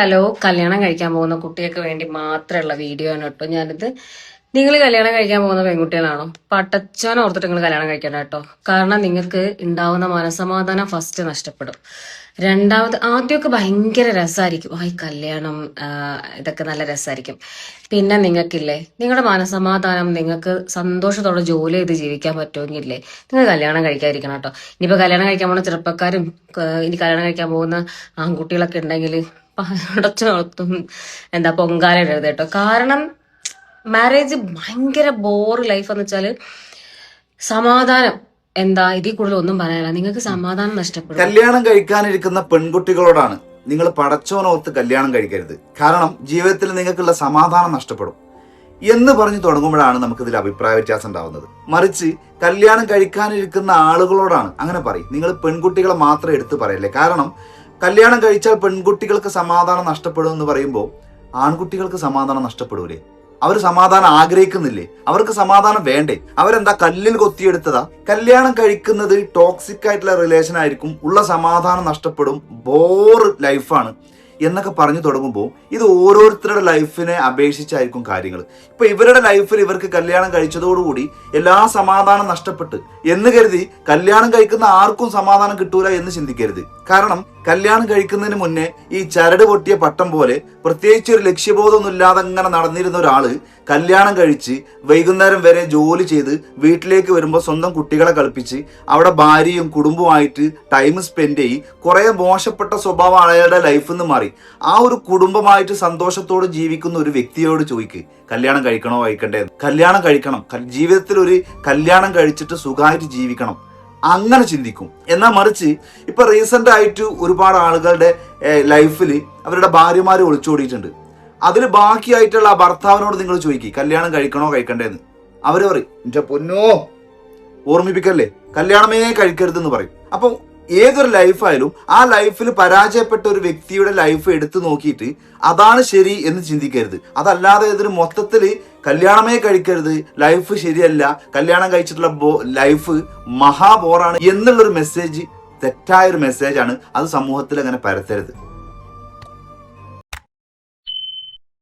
Hello, കല്യാണം കഴിക്കാൻ പോകുന്ന കുട്ടികൾക്ക് വേണ്ടി മാത്രമുള്ള വീഡിയോ ആണ് കേട്ടോ ഞാനിത്. നിങ്ങൾ കല്യാണം കഴിക്കാൻ പോകുന്ന പെൺകുട്ടികളാണോ? പട്ടച്ചോൻ ഓർത്തിട്ട് നിങ്ങൾ കല്യാണം കഴിക്കണം കേട്ടോ. കാരണം നിങ്ങൾക്ക് ഉണ്ടാവുന്ന മനസമാധാനം ഫസ്റ്റ് നഷ്ടപ്പെടും. രണ്ടാമത് ആദ്യമൊക്കെ ഭയങ്കര രസമായിരിക്കും, കല്യാണം ഇതൊക്കെ നല്ല രസമായിരിക്കും. പിന്നെ നിങ്ങൾക്കില്ലേ, നിങ്ങളുടെ മനസമാധാനം, നിങ്ങൾക്ക് സന്തോഷത്തോടെ ജോലി ചെയ്ത് ജീവിക്കാൻ പറ്റുമെങ്കിലേ നിങ്ങൾ കല്യാണം കഴിക്കാതിരിക്കണം കേട്ടോ. ഇനിയിപ്പോൾ കല്യാണം കഴിക്കാൻ പോകുന്ന ചെറുപ്പക്കാരും ഇനി കല്യാണം കഴിക്കാൻ പോകുന്ന ആൺകുട്ടികളൊക്കെ ഉണ്ടെങ്കിൽ അടച്ചു നടത്തും പൊങ്കാല എഴുത കേട്ടോ. കാരണം മാരേജ് ഭയങ്കര ബോറ് ലൈഫ് എന്ന് വെച്ചാല് സമാധാനം ഇതിൽ കൂടുതൽ ഒന്നും പറയാനില്ല. നിങ്ങൾക്ക് സമാധാനം നഷ്ടപ്പെടും. കല്യാണം കഴിക്കാനിരിക്കുന്ന പെൺകുട്ടികളോടാണ് നിങ്ങൾ പടച്ചോനോർത്ത് കല്യാണം കഴിക്കരുത്. കാരണം ജീവിതത്തിൽ നിങ്ങൾക്കുള്ള സമാധാനം നഷ്ടപ്പെടും എന്ന് പറഞ്ഞു തുടങ്ങുമ്പോഴാണ് നമുക്കിതിൽ അഭിപ്രായ വ്യത്യാസം ഉണ്ടാവുന്നത്. മറിച്ച് കല്യാണം കഴിക്കാനിരിക്കുന്ന ആളുകളോടാണ് അങ്ങനെ പറയും. നിങ്ങൾ പെൺകുട്ടികളെ മാത്രം എടുത്ത് പറയല്ലേ. കാരണം കല്യാണം കഴിച്ചാൽ പെൺകുട്ടികൾക്ക് സമാധാനം നഷ്ടപ്പെടും എന്ന് പറയുമ്പോൾ ആൺകുട്ടികൾക്ക് സമാധാനം നഷ്ടപ്പെടൂലേ? അവർ സമാധാനം ആഗ്രഹിക്കുന്നില്ലേ? അവർക്ക് സമാധാനം വേണ്ടേ? അവരെന്താ കല്ലിൽ കൊത്തിയെടുത്തതാ? കല്യാണം കഴിക്കുന്നത് ടോക്സിക് ആയിട്ടുള്ള റിലേഷൻ ആയിരിക്കും, ഉള്ള സമാധാനം നഷ്ടപ്പെടും, ബോർ ലൈഫാണ് എന്നൊക്കെ പറഞ്ഞു തുടങ്ങുമ്പോൾ ഇത് ഓരോരുത്തരുടെ ലൈഫിനെ അപേക്ഷിച്ചായിരിക്കും കാര്യങ്ങൾ. ഇപ്പൊ ഇവരുടെ ലൈഫിൽ ഇവർക്ക് കല്യാണം കഴിച്ചതോടുകൂടി എല്ലാ സമാധാനം നഷ്ടപ്പെട്ട് എന്ന് കരുതി കല്യാണം കഴിക്കുന്ന ആർക്കും സമാധാനം കിട്ടൂല എന്ന് ചിന്തിക്കരുത്. കാരണം കല്യാണം കഴിക്കുന്നതിന് മുന്നേ ഈ ചരട് പൊട്ടിയ പട്ടം പോലെ പ്രത്യേകിച്ച് ഒരു ലക്ഷ്യബോധമൊന്നും ഇല്ലാതെ അങ്ങനെ നടന്നിരുന്ന ഒരാള് കല്യാണം കഴിച്ച് വൈകുന്നേരം വരെ ജോലി ചെയ്ത് വീട്ടിലേക്ക് വരുമ്പോൾ സ്വന്തം കുട്ടികളെ കളിപ്പിച്ച് അവിടെ ഭാര്യയും കുടുംബമായിട്ട് ടൈം സ്പെൻഡ് ചെയ്ത് കുറെ മോശപ്പെട്ട സ്വഭാവം അയാളുടെ ലൈഫിൽ നിന്ന് മാറി ആ ഒരു കുടുംബമായിട്ട് സന്തോഷത്തോടെ ജീവിക്കുന്ന ഒരു വ്യക്തിയോട് ചോദിക്ക്, കല്യാണം കഴിക്കണോ കഴിക്കണ്ടേ? കല്യാണം കഴിക്കണം. ജീവിതത്തിൽ ഒരു കല്യാണം കഴിച്ചിട്ട് സുഖമായിട്ട് ജീവിക്കണം, അങ്ങനെ ചിന്തിക്കും. എന്നാൽ മറിച്ച് ഇപ്പൊ റീസെന്റ് ആയിട്ട് ഒരുപാട് ആളുകളുടെ ലൈഫിൽ അവരുടെ ഭാര്യമാര് ഒളിച്ചോടിയിട്ടുണ്ട്. അതിൽ ബാക്കിയായിട്ടുള്ള ആ ഭർത്താവിനോട് നിങ്ങൾ ചോദിക്കുക, കല്യാണം കഴിക്കണോ കഴിക്കണ്ടേന്ന്. അവര് പറയും, എന്റെ പൊന്നോ ഓർമ്മിപ്പിക്കല്ലേ, കല്യാണമേ കഴിക്കരുതെന്ന് പറയും. അപ്പൊ ഏതൊരു ലൈഫായാലും ആ ലൈഫിൽ പരാജയപ്പെട്ട ഒരു വ്യക്തിയുടെ ലൈഫ് എടുത്തു നോക്കിയിട്ട് അതാണ് ശരി എന്ന് ചിന്തിക്കരുത്. അതല്ലാതെ ഇതിന് മൊത്തത്തില് കല്യാണമേ കഴിക്കരുത്, ലൈഫ് ശരിയല്ല, കല്യാണം കഴിച്ചിട്ടുള്ള ലൈഫ് മഹാബോറാണ് എന്നുള്ളൊരു മെസ്സേജ് തെറ്റായൊരു മെസ്സേജാണ്. അത് സമൂഹത്തിൽ അങ്ങനെ പരത്തരുത്.